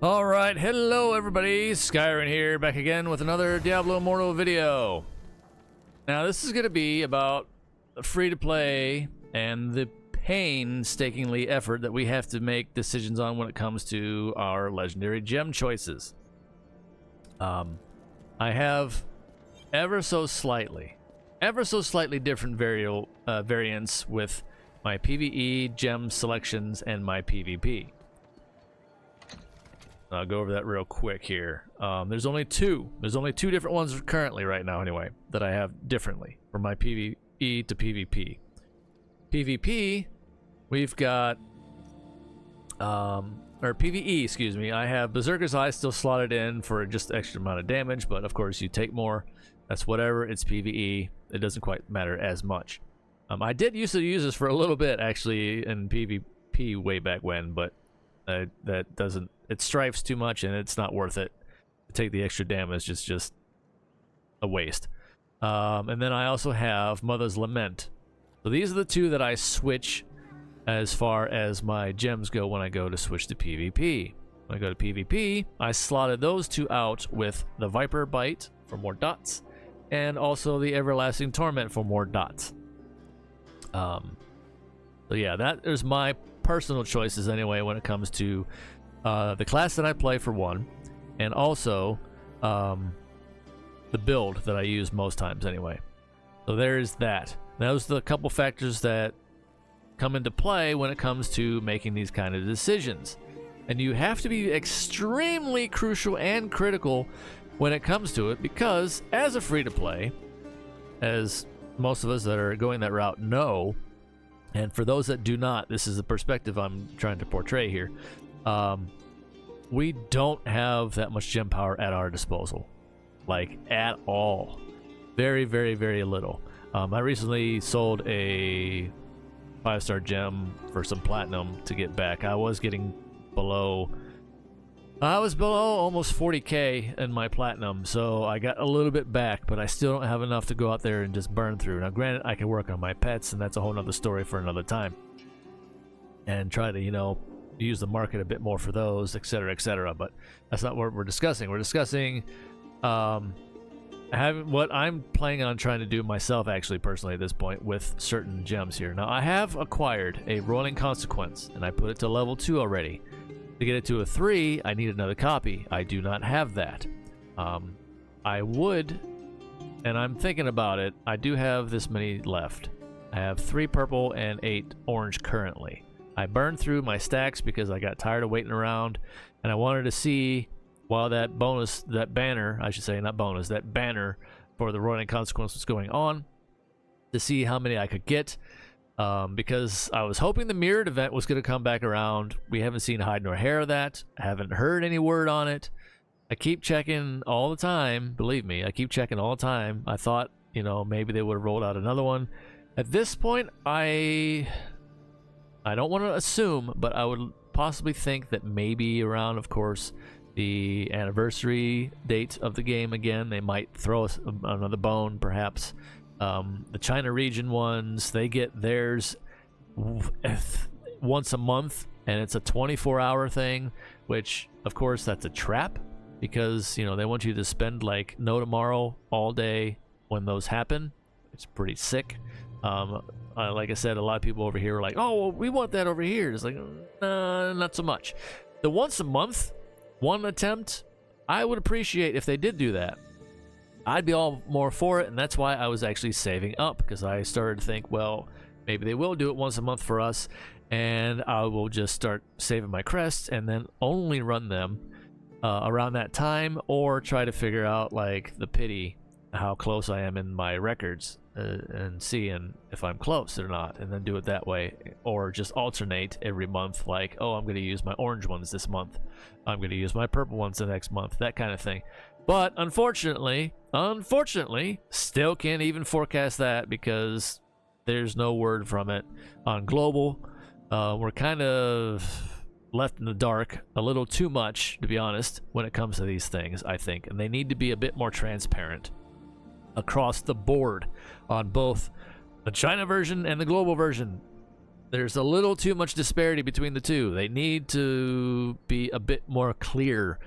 Alright, hello everybody, Skyrim here, back again with another Diablo Immortal video. Now this is going to be about free-to-play and the painstakingly effort that we have to make decisions on when it comes to our legendary gem choices. I have ever so slightly different variants with my PvE gem selections and my PvP. I'll go over that real quick here. There's only two different ones currently right now anyway that I have differently for my PvE to PvP. PvP, we've got or PvE, excuse me, I have Berserker's Eye still slotted in for just extra amount of damage, but of course you take more, that's whatever, it's PvE, it doesn't quite matter as much. I did used to use this for a little bit actually in PvP way back when, but that doesn't, it strifes too much and it's not worth it to take the extra damage. It's just a waste. And then I also have Mother's Lament. So these are the two that I switch as far as my gems go when I go to switch to PvP. When I go to PvP, I slotted those two out with the Viper Bite for more dots and also the Everlasting Torment for more dots. So yeah, that is my personal choices anyway when it comes to the class that I play for one, and also the build that I use most times anyway. So there's that. Those are the couple factors that come into play when it comes to making these kind of decisions. And you have to be extremely crucial and critical when it comes to it, because as a free-to-play, as most of us that are going that route know, and for those that do not, this is the perspective I'm trying to portray here. We don't have that much gem power at our disposal, like at all. Very, very, very little. I recently sold a 5-star gem for some platinum to get back. I was below almost 40k in my platinum, so I got a little bit back, but I still don't have enough to go out there and just burn through. Now granted, I can work on my pets, and that's a whole nother story for another time, and try to, you know, use the market a bit more for those, etc., etc. But that's not what we're discussing. We're discussing what I'm planning on trying to do myself, actually, personally, at this point, with certain gems here. Now, I have acquired a Rolling Consequence, and I put it to level 2 already. To get it to a 3, I need another copy. I do not have that. I would, and I'm thinking about it, I do have this many left. I have 3 purple and 8 orange currently. I burned through my stacks because I got tired of waiting around, and I wanted to see, while that bonus, that banner, I should say, not bonus, that banner for the Rolling Consequence was going on, to see how many I could get. Because I was hoping the mirrored event was going to come back around. We haven't seen hide nor hair of that. I haven't heard any word on it. I keep checking all the time. Believe me, I keep checking all the time. I thought, you know, maybe they would have rolled out another one. At this point, I don't want to assume, but I would possibly think that maybe around, of course, the anniversary date of the game again, they might throw us another bone, perhaps. The China region ones, they get theirs once a month, and it's a 24-hour thing, which, of course, that's a trap, because, you know, they want you to spend, like, no tomorrow all day when those happen. It's pretty sick. Like I said, a lot of people over here are like, oh, well, we want that over here. It's like, not so much. The once a month, one attempt, I would appreciate if they did do that. I'd be all more for it, and that's why I was actually saving up, because I started to think, well, maybe they will do it once a month for us, and I will just start saving my crests and then only run them around that time, or try to figure out, like, the pity, how close I am in my records, and seeing if I'm close or not, and then do it that way, or just alternate every month, like, oh, I'm going to use my orange ones this month, I'm going to use my purple ones the next month, that kind of thing. But unfortunately, still can't even forecast that, because there's no word from it on global. We're kind of left in the dark a little too much, to be honest, when it comes to these things, I think, and they need to be a bit more transparent across the board on both the China version and the global version. There's a little too much disparity between the two. They need to be a bit more clear.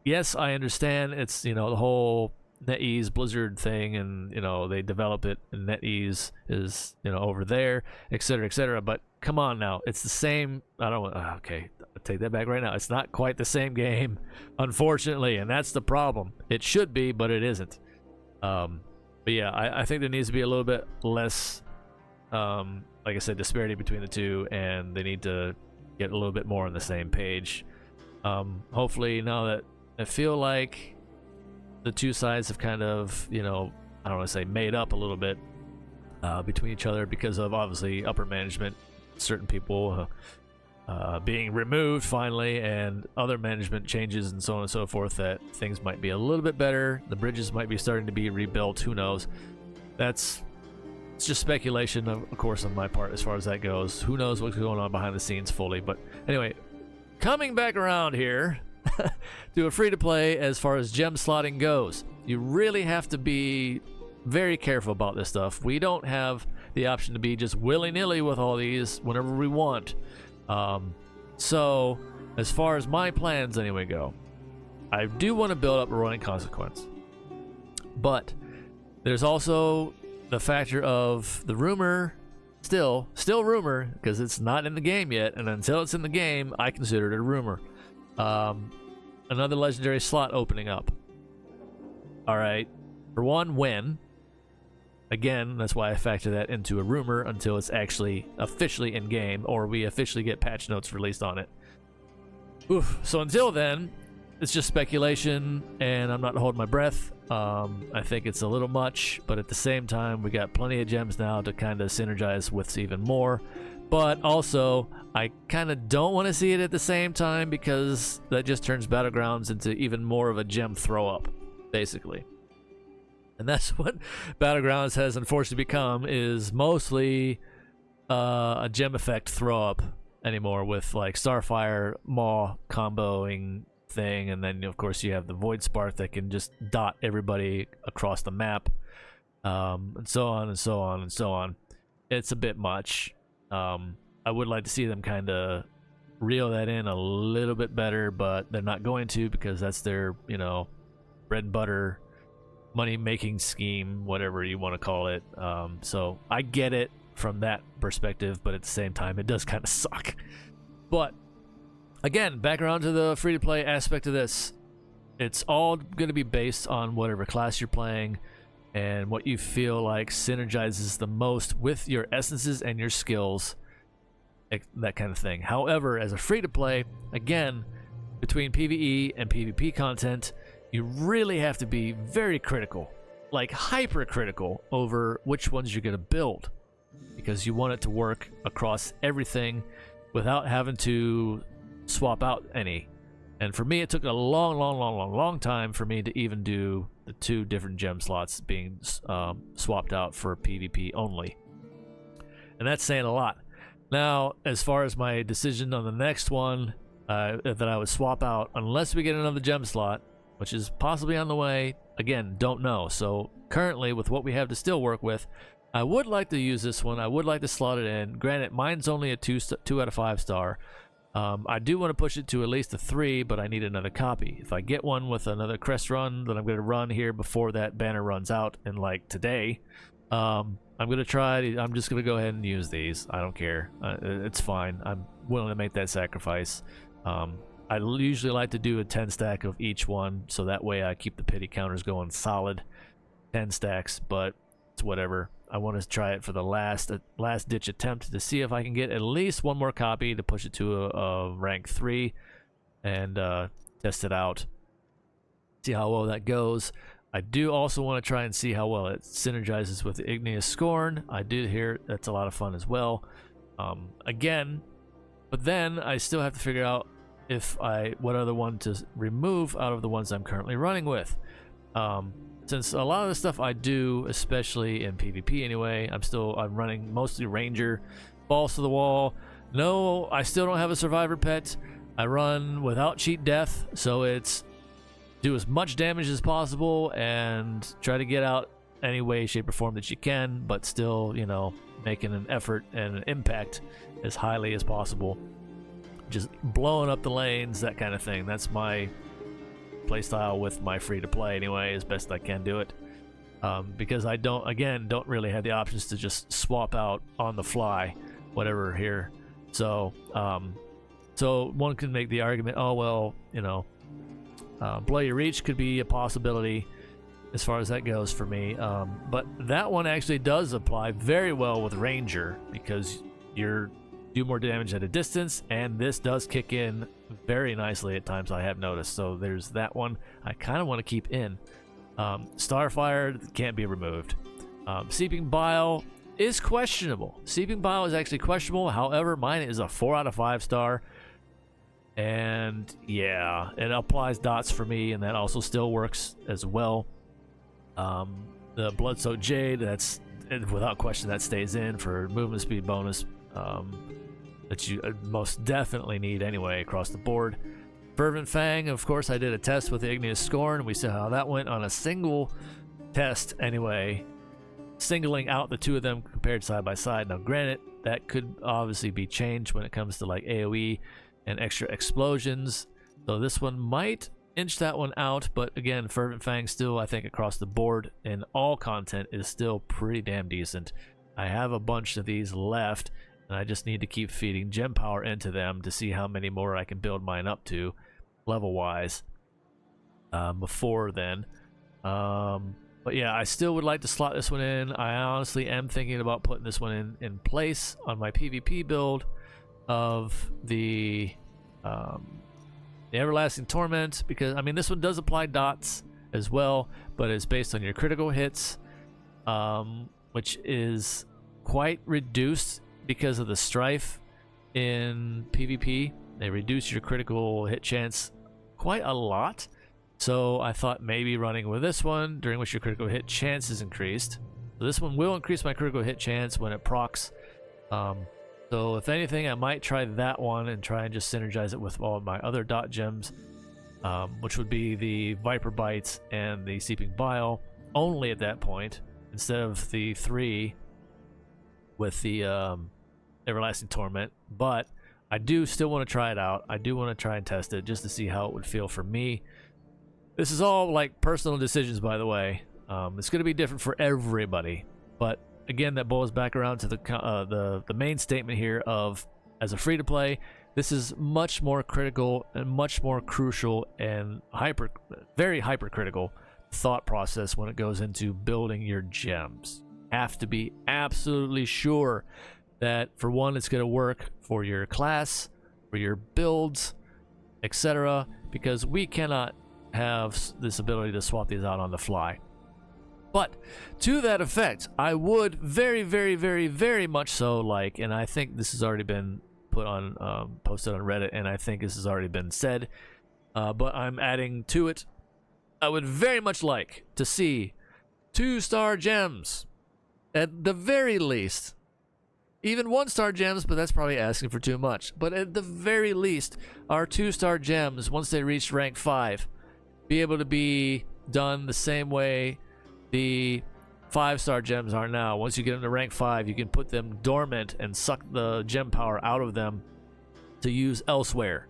Yes, I understand it's, the whole NetEase Blizzard thing, and, they develop it, and NetEase is, over there, etc., but come on now. It's the same. I don't want, okay, I'll take that back right now. It's not quite the same game, unfortunately, and that's the problem. It should be, but it isn't. But yeah, I think there needs to be a little bit less, like I said, disparity between the two, and they need to get a little bit more on the same page. Hopefully, now that I feel like the two sides have kind of, I don't want to say made up a little bit between each other because of obviously upper management, certain people being removed finally, and other management changes and so on and so forth, that things might be a little bit better. The bridges might be starting to be rebuilt. Who knows? It's just speculation, of course, on my part as far as that goes. Who knows what's going on behind the scenes fully? But anyway, coming back around here to a free-to-play as far as gem slotting goes, you really have to be very careful about this stuff. We don't have the option to be just willy-nilly with all these whenever we want. So as far as my plans anyway go, I do want to build up a running consequence, but there's also the factor of the rumor, still rumor, because it's not in the game yet, and until it's in the game, I consider it a rumor. Another legendary slot opening up. Alright, for one, when? Again, that's why I factor that into a rumor until it's actually officially in game, or we officially get patch notes released on it. Oof. So until then, it's just speculation, and I'm not holding my breath. I think it's a little much, but at the same time, we got plenty of gems now to kind of synergize with even more. But also, I kind of don't want to see it at the same time, because that just turns Battlegrounds into even more of a gem throw-up, basically. And that's what Battlegrounds has unfortunately become, is mostly a gem effect throw-up anymore, with like Starfire Maw comboing thing, and then of course you have the Void Spark that can just dot everybody across the map, and so on and so on and so on. It's a bit much. I would like to see them kind of reel that in a little bit better, but they're not going to, because that's their, bread and butter money-making scheme, whatever you want to call it. So I get it from that perspective, but at the same time, it does kind of suck. But again, back around to the free-to-play aspect of this, it's all going to be based on whatever class you're playing and what you feel like synergizes the most with your essences and your skills, that kind of thing. However, as a free-to-play, again, between PvE and PvP content, you really have to be very critical, like hyper-critical, over which ones you're going to build, because you want it to work across everything without having to swap out any. And for me, it took a long time for me to even do the 2 different gem slots being swapped out for PvP only. And that's saying a lot. Now, as far as my decision on the next one, that I would swap out, unless we get another gem slot, which is possibly on the way, again, don't know. So currently, with what we have to still work with, I would like to use this one. I would like to slot it in. Granted, mine's only a 2 out of 5 star. I do want to push it to at least a 3, but I need another copy. If I get one with another crest run that I'm going to run here before that banner runs out in like today, I'm going to try. I'm just going to go ahead and use these. I don't care. It's fine. I'm willing to make that sacrifice. I usually like to do a 10 stack of each one, so that way I keep the pity counters going solid 10 stacks, but it's whatever. I want to try it for the last ditch attempt to see if I can get at least one more copy to push it to a rank 3 and test it out, see how well that goes. I do also want to try and see how well it synergizes with the Igneous Scorn. I did hear that's a lot of fun as well. Again, but then I still have to figure out what other one to remove out of the ones I'm currently running with. Since a lot of the stuff I do, especially in PvP anyway, I'm running mostly Ranger, balls to the wall. No, I still don't have a Survivor pet. I run without cheat death, so it's do as much damage as possible and try to get out any way, shape, or form that you can, but still, making an effort and an impact as highly as possible. Just blowing up the lanes, that kind of thing. That's my playstyle with my free-to-play anyway, as best I can do it. Because I don't really have the options to just swap out on the fly, whatever here. So, so one can make the argument, oh well, you know, blow your reach could be a possibility as far as that goes for me. But that one actually does apply very well with Ranger because you're do more damage at a distance, and this does kick in very nicely at times, I have noticed. So there's that one I kind of want to keep in. Starfire can't be removed. Seeping Bile is questionable. Seeping Bile is actually questionable. However, mine is a 4 out of 5 star. And yeah, it applies dots for me, and that also still works as well. The Blood-Soaked Jade, that's without question that stays in for movement speed bonus. That you most definitely need anyway across the board. Fervent Fang, of course, I did a test with the Igneous Scorn. We saw how that went on a single test anyway, singling out the two of them compared side by side. Now, granted, that could obviously be changed when it comes to like AoE and extra explosions. So this one might inch that one out, but again, Fervent Fang still, I think, across the board in all content is still pretty damn decent. I have a bunch of these left, and I just need to keep feeding gem power into them to see how many more I can build mine up to level-wise before then. But yeah, I still would like to slot this one in. I honestly am thinking about putting this one in place on my PvP build of the Everlasting Torment, because I mean this one does apply dots as well, but it's based on your critical hits, which is quite reduced because of the strife in PvP. They reduce your critical hit chance quite a lot. So I thought maybe running with this one, during which your critical hit chance is increased. So this one will increase my critical hit chance when it procs. So if anything, I might try that one and try and just synergize it with all of my other dot gems, which would be the Viper Bites and the Seeping Bile only at that point, instead of the 3 with the Everlasting Torment. But I do still want to try it out. I do want to try and test it just to see how it would feel for me. This is all like personal decisions, by the way. It's going to be different for everybody, but again, that boils back around to the main statement here of, as a free-to-play, this is much more critical and much more crucial and very hypercritical thought process when it goes into building your gems. Have to be absolutely sure that, for one, it's going to work for your class, for your builds, etc., because we cannot have this ability to swap these out on the fly. But to that effect, I would very, very, very, very much so like, and I think this has already been put on, posted on Reddit, and I think this has already been said, but I'm adding to it. I would very much like to see 2-star gems, at the very least. Even 1-star gems, but that's probably asking for too much. But at the very least, our 2-star gems, once they reach rank 5, be able to be done the same way the 5-star gems are now. Once you get them to rank 5, you can put them dormant and suck the gem power out of them to use elsewhere.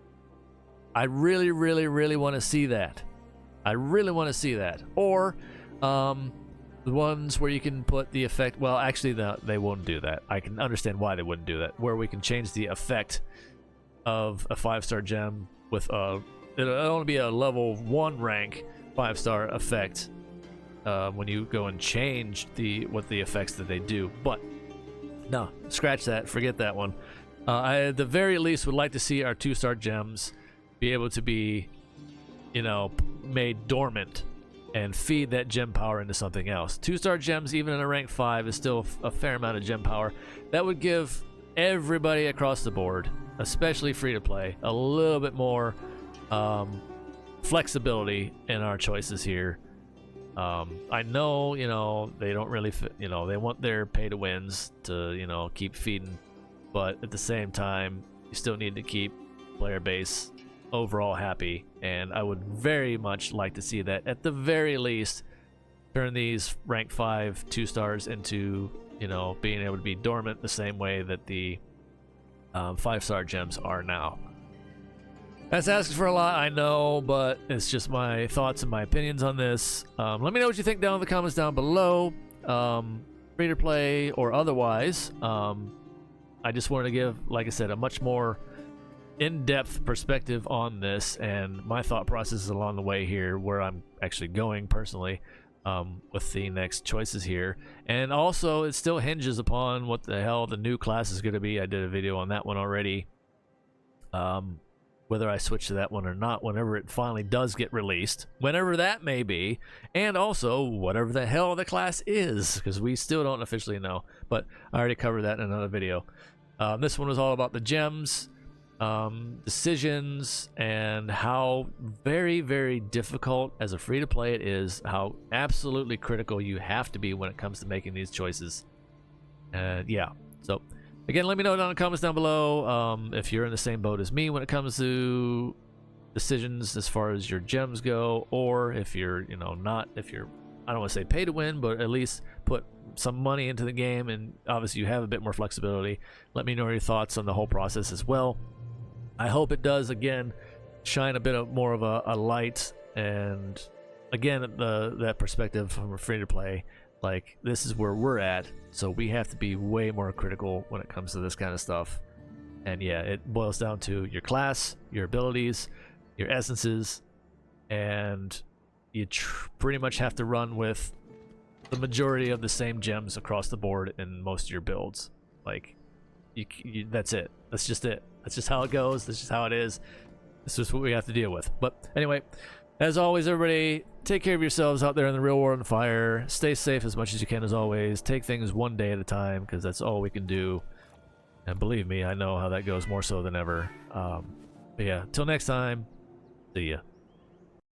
I really, really, really want to see that. I really want to see that. Or the ones where you can put the effect, well, actually they won't do that. I can understand why they wouldn't do that. Where we can change the effect of a 5-star gem with it'll only be a level 1 rank 5-star effect. When you go and change what the effects that they do. But no, scratch that, forget that one. I at the very least would like to see our 2-star gems be able to be, you know, made dormant and feed that gem power into something else. 2-star gems, even in a rank 5, is still a fair amount of gem power. That would give everybody across the board, especially free to play, a little bit more flexibility in our choices here. I know, you know, they don't really fit, you know, they want their pay to wins to, you know, keep feeding, but at the same time, you still need to keep player base overall happy, and I would very much like to see that at the very least turn these rank 5 2-stars into you know, being able to be dormant the same way that the 5-star gems are now. That's asking for a lot, I know, but it's just my thoughts and my opinions on this. Let me know what you think down in the comments down below, free to play or otherwise. I just wanted to give, like I said, a much more in-depth perspective on this and my thought processes along the way here, where I'm actually going personally with the next choices here. And also, it still hinges upon what the hell the new class is going to be. I did a video on that one already. Whether I switch to that one or not, whenever it finally does get released, whenever that may be, and also whatever the hell the class is, because we still don't officially know, but I already covered that in another video. This one was all about the gems, decisions, and how very, very difficult as a free-to-play it is, how absolutely critical you have to be when it comes to making these choices. And yeah, so again, let me know down in the comments down below if you're in the same boat as me when it comes to decisions as far as your gems go, or if you're, you know, not, if you're, I don't want to say pay to win, but at least put some money into the game and obviously you have a bit more flexibility. Let me know your thoughts on the whole process as well. I hope it does, again, shine a bit of more of a light, and again, that perspective from a free-to-play. Like, this is where we're at, so we have to be way more critical when it comes to this kind of stuff. And yeah, it boils down to your class, your abilities, your essences, and you pretty much have to run with the majority of the same gems across the board in most of your builds. Like, that's it. That's just it. That's just how it goes. That's just how it is. This is what we have to deal with. But anyway, as always, everybody, take care of yourselves out there in the real war and fire. Stay safe as much as you can, as always. Take things one day at a time, because that's all we can do. And believe me, I know how that goes more so than ever. But yeah, till next time, see ya.